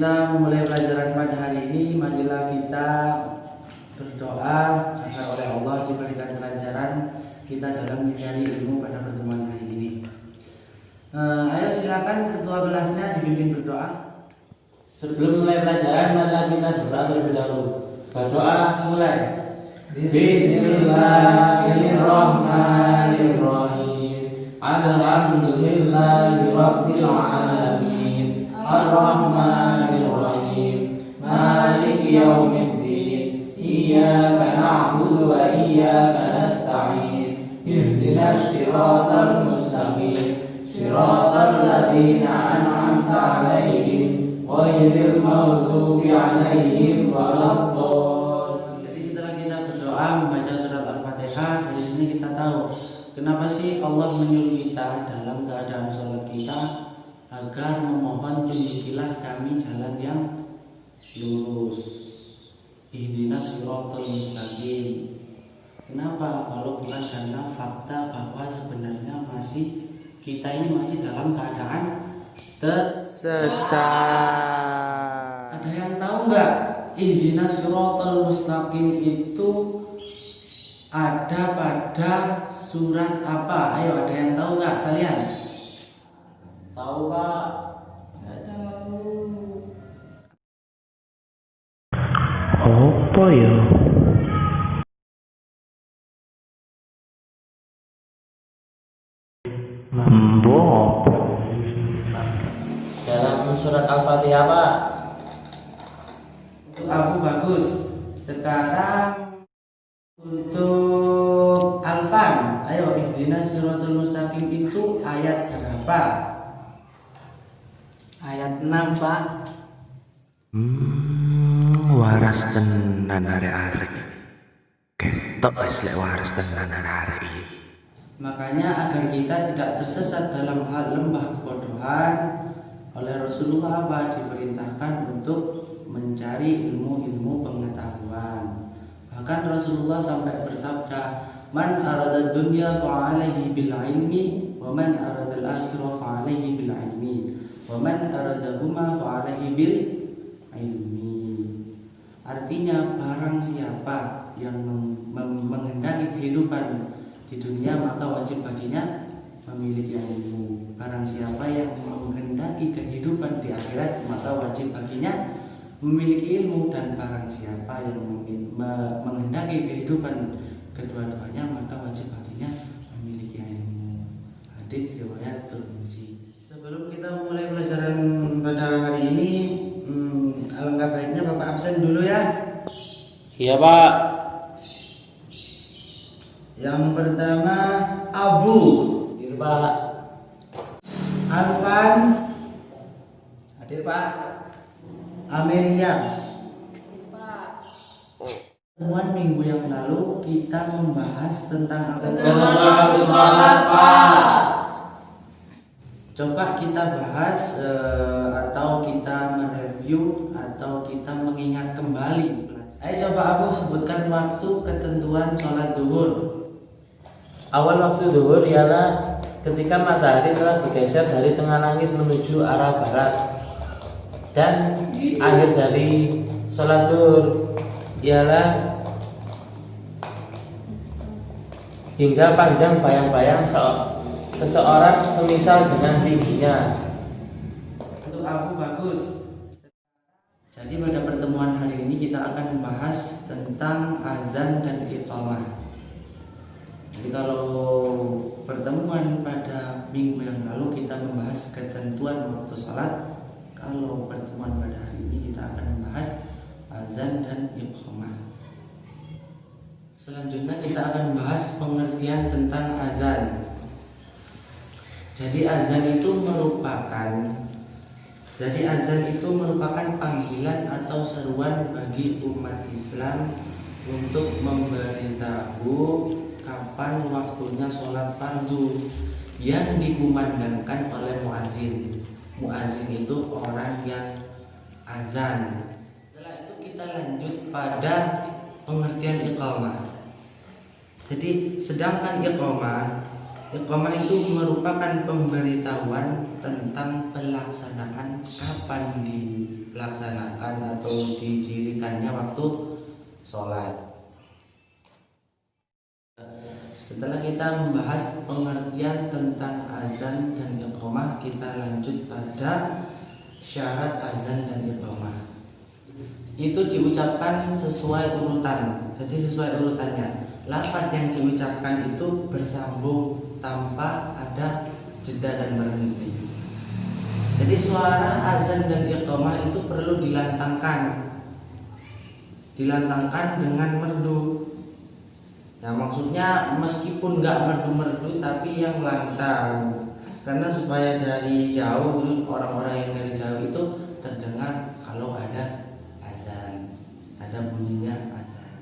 kita memulai pelajaran pada hari ini, marilah kita berdoa agar oleh Allah diberikan kelancaran kita dalam mencari ilmu pada pertemuan hari ini. Ayo silakan ketua kelasnya dibimbing berdoa. Sebelum mulai pelajaran, marilah kita berdoa terlebih dahulu. Berdoa mulai. Bismillahirrahmanirrahim. Alhamdulillahi rabbil alamin. Ar-Rahmanir-Rahim. Maliki yaumiddin. Iyyaka na'budu wa iyyaka nasta'in. Ihdinas siratal mustaqim. Siratal ladzina an'amta 'alaihim ghairil maghdubi 'alaihim waladdallin. Jadi setelah kita berdoa membaca surat Al-Fatihah, dari sini kita tahu kenapa sih Allah menyuruh kita dalam keadaan sholat kita agar memohon tunjukilah kami jalan yang lurus. Ihdinas siratal mustaqim. Kenapa? Kalau bukan karena fakta bahwa sebenarnya kita ini masih dalam keadaan tersesat. Ada yang tahu nggak? Ihdinas siratal mustaqim itu ada pada surat apa? Ayo, ada yang tahu nggak kalian? Tahu Pak? Nggak tahu. Apa ya? Mbok. Dalam surat Al-Fatihah Pak. Untuk aku bagus. Sekarang untuk Alfan, ayo ihdinas siratal mustaqim itu ayat berapa? Ayat 6 Pak. Waras tenan arek-arek. Ketok wis lek waras tenan arek-arek iki. Makanya agar kita tidak tersesat dalam hal lembah kebodohan, oleh Rasulullah apa diperintahkan untuk mencari ilmu-ilmu pengetahuan. Bahkan Rasulullah sampai bersabda, "Man arada dunya fa 'alaihi bil ilmi, wa man arada al-akhirah fa 'alaihi bil ilmi, wa man aradahuma fa 'alaihi bil ilmi." Artinya barang siapa yang menghendaki kehidupan di dunia maka wajib baginya memiliki ilmu. Barang siapa yang menghendaki kehidupan di akhirat maka wajib baginya memiliki ilmu, dan barang siapa yang menghendaki kehidupan kedua-duanya maka wajib baginya memiliki ilmu. Hadis riwayat Tirmizi. Sebelum kita mulai pelajaran pada hari ini, alangkah baiknya Bapak absen dulu ya. Iya Pak. Yang pertama Abu, Hadir Pak. Alvan, Hadir Pak. Amelia. Pertemuan minggu yang lalu kita membahas tentang apa? Ketentuan sholat Pak. Coba kita bahas atau kita mereview atau kita mengingat kembali. Ayo coba Abu sebutkan waktu ketentuan sholat zuhur. Awal waktu zuhur ialah ketika matahari telah bergeser dari tengah langit menuju arah barat, dan akhir dari sholat zuhur ialah hingga panjang bayang-bayang seseorang semisal dengan tingginya. Untuk aku bagus. Jadi pada pertemuan hari ini kita akan membahas tentang azan dan iqamah. Jadi kalau pertemuan pada minggu yang lalu kita membahas ketentuan waktu sholat, kalau pertemuan pada hari ini kita akan membahas azan dan iqamah. Selanjutnya kita akan membahas pengertian tentang azan. Jadi azan itu merupakan panggilan atau seruan bagi umat Islam untuk memberitahu kapan waktunya sholat fardu yang dikumandangkan oleh muazin. Muazin itu orang yang azan. Setelah itu kita lanjut pada pengertian iqamah. Jadi sedangkan iqamah Iqamah itu merupakan pemberitahuan tentang pelaksanaan kapan dilaksanakan atau didirikannya waktu sholat. Setelah kita membahas pengertian tentang azan dan iqamah, kita lanjut pada syarat azan dan iqamah. Itu diucapkan sesuai urutan. Jadi sesuai urutannya. Lafaz yang diucapkan itu bersambung tanpa ada jeda dan berhenti. Jadi suara azan dan iqamah itu perlu dilantangkan dengan merdu. Nah, maksudnya meskipun nggak merdu-merdu tapi yang lantang, karena supaya dari jauh orang-orang yang dari jauh itu terdengar kalau ada azan, ada bunyinya azan.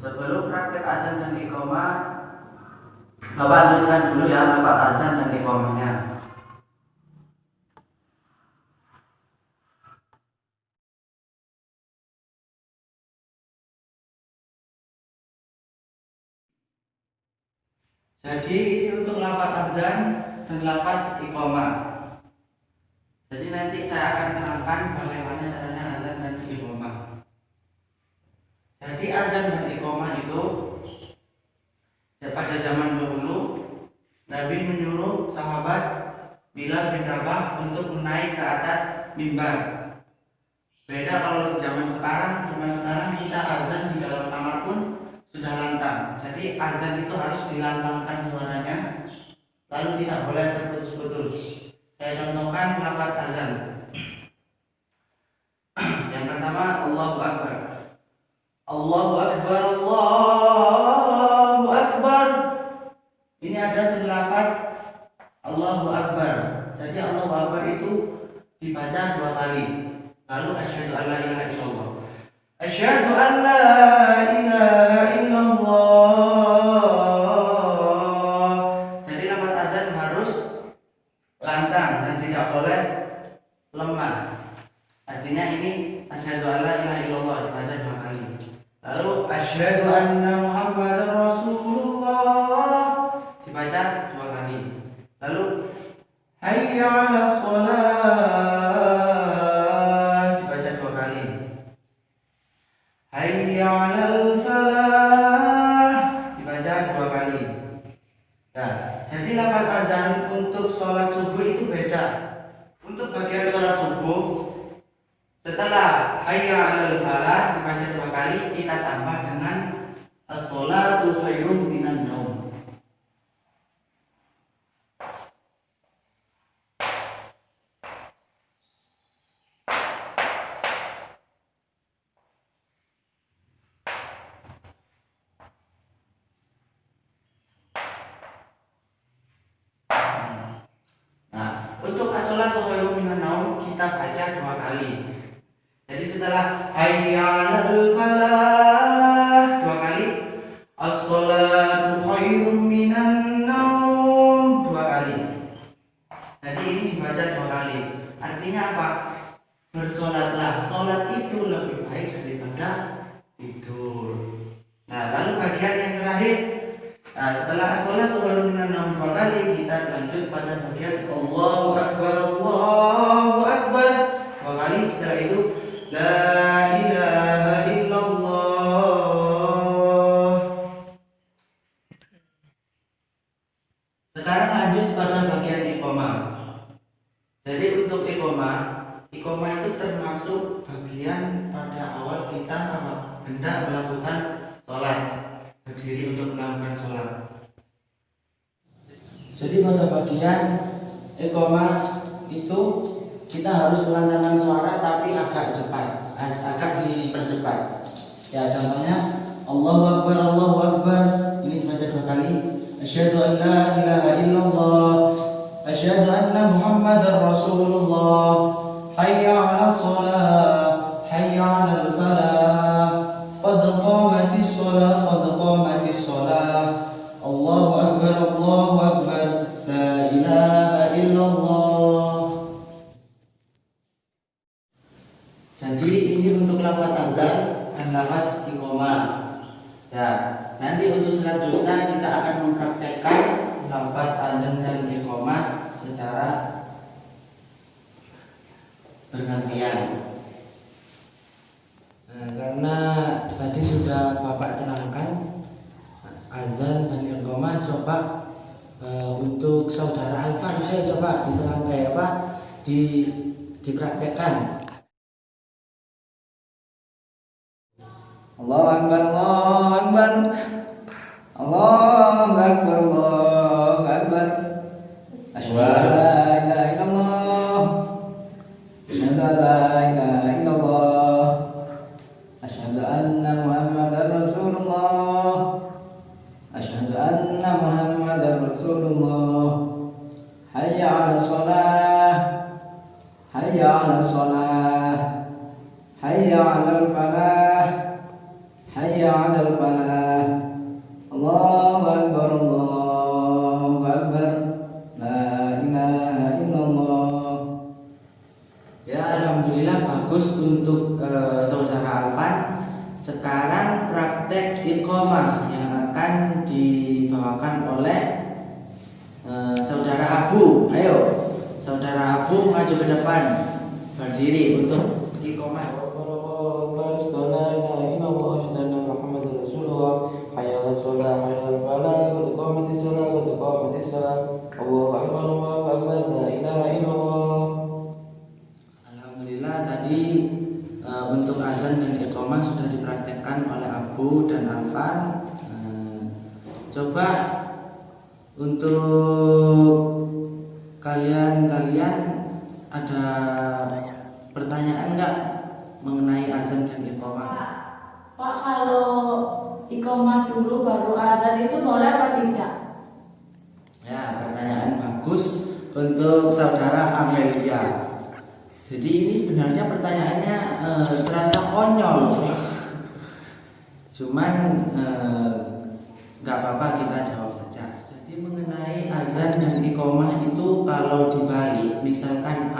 Sebelum praktek azan dan iqamah, Bapak tuliskan dulu ya lafaz azan dan iqamahnya. Jadi untuk lafaz azan dan lafaz iqamah. Jadi nanti saya akan terangkan bagaimana caranya azan dan iqamah. Jadi azan dan iqamah itu pada zaman dahulu Nabi menyuruh sahabat Bilal bin Rabah untuk naik ke atas mimbar. Beda kalau zaman sekarang kita azan di dalam kamar pun sudah lantang. Jadi azan itu harus dilantangkan suaranya, lalu tidak boleh terputus-putus. Saya contohkan lafaz azan. Yang pertama, Allahu Akbar. Allahu Akbar, Allahu Akbar. Ini ada lafaz Allahu Akbar. Jadi Allahu Akbar itu dibaca 2 kali. Lalu asyhadu an la ilaha illallah. Asyhadu an la ilaha illallah. Jadi lafaz azan harus lantang dan tidak boleh lemah. Artinya ini asyhadu an la ilaha illallah dibaca 2 kali. Lalu asyhadu anna Muhammadar Rasulullah dibaca 2 kali. Lalu hayya 'alas shalah dibaca 2 kali. Hayya 'alal falah dibaca 2 kali. Nah, jadi lafaz azan untuk sholat subuh itu beda. Untuk bagian sholat subuh, setelah hayya 'alal falah dibaca 2 kali, kita tambah dengan as-sholatu khairun minan naum. Untuk as-sholatu khairun minan naum kita baca 2 kali. Jadi setelah hayya 'alal falah 2 kali, as-sholatu khairun minan naum 2 kali. Jadi ini dibaca 2 kali. Artinya apa? Bersolatlah. Solat itu lebih baik daripada tidur. Nah, lalu bagian yang terakhir, nah, setelah as-sholatu khairun minan naum 2 kali, kita lanjut pada bagian Allahu Akbar, Allahu Akbar 2 kali. Setelah itu la ilaha illallah. Sekarang lanjut pada bagian iqamah. Jadi untuk iqamah itu termasuk bagian pada awal kita hendak melakukan sholat, berdiri untuk melakukan sholat. Jadi pada bagian iqamah itu kita harus melantangkan suara tapi agak cepat, agak dipercepat. Ya, contohnya Allahu Akbar, Allahu Akbar. Ini dibaca 2 kali. Asyhadu an la ilaha illallah. Asyhadu anna Muhammadar Rasulullah. Hayya 'alas shalah, hayya 'alal falah. Qad qamatis shalah, qad qamatis shalah. Allahu Akbar, Allahu Akbar. La ilaha illallah. Jadi ini untuk lafaz azan dan lafaz iqamah. Ya, nanti untuk selanjutnya kita akan mempraktekkan lafaz adzan dan iqamah secara bergantian. Nah, karena tadi sudah Bapak terangkan adzan dan iqamah, coba untuk saudara Alfan, ayo coba diterangkan dipraktekkan. Allahu Akbar, Allahu Akbar, Allahu Akbar, Allahu Akbar. Asyhadu an la ilaha illallah, asyhadu an la ilaha illallah, asyhadu anna Muhammadar Rasulullah, asyhadu anna Muhammadar Rasulullah. Hayya 'alas shalah, hayya 'alas shalah, hayya 'alal falah, hayya 'alal falah. Allahu Akbar, Allahu Akbar, la ilaha illallah. Ya, alhamdulillah bagus untuk saudara Alfan. Sekarang praktek iqamah yang akan dibawakan oleh saudara Abu. Ayo, saudara Abu maju ke depan, berdiri untuk iqamah. Alhamdulillah tadi untuk azan dan iqamah sudah dipraktekkan oleh Abu dan Alfan. Coba untuk kalian ada pertanyaan nggak mengenai azan dan iqamah? Pak, kalau iqamah dulu baru adzan itu boleh apa tidak? Ya, pertanyaan bagus untuk saudara Amelia. Jadi ini sebenarnya pertanyaannya terasa konyol, cuman nggak apa-apa, kita jawab saja. Jadi mengenai azan dan iqamah itu kalau dibalik, misalkan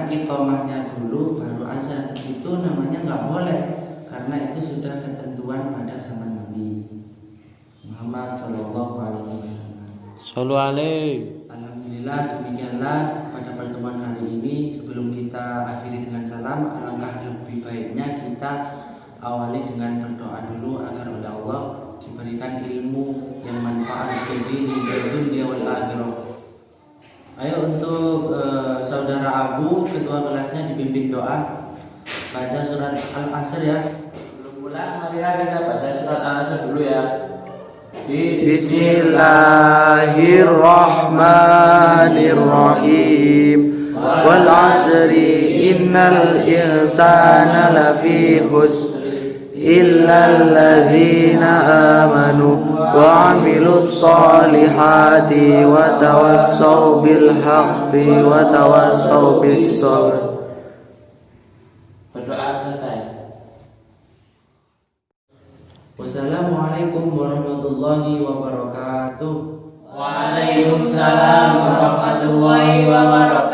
iqamahnya dulu baru azan, itu namanya nggak boleh, karena itu sudah ketentuan pada zaman Nabi Muhammad Shallallahu Alaihi Wasallam. Sallu alaihi. Alhamdulillah, demikianlah pada pertemuan hari ini. Sebelum kita akhiri dengan salam, alangkah lebih baiknya kita awali dengan berdoa dulu agar oleh Allah diberikan ilmu yang manfaat bagi dunia wal akhirah. Ayo untuk saudara Abu, ketua kelasnya, dibimbing doa. Baca surat Al-Asr ya. Sebelum pulang, marilah kita baca surat Al-Asr dulu ya. Bismillahirrahmanirrahim. Wal 'asri innal insana lafi khusr illa alladzina amanu wa 'amilus solihati wa tawassaw bil haqqi wa tawassaw bis sabr. Berdoa selesai. Wassalamualaikum warahmatullahi wabarakatuh. Waalaikumsalam warahmatullahi wabarakatuh.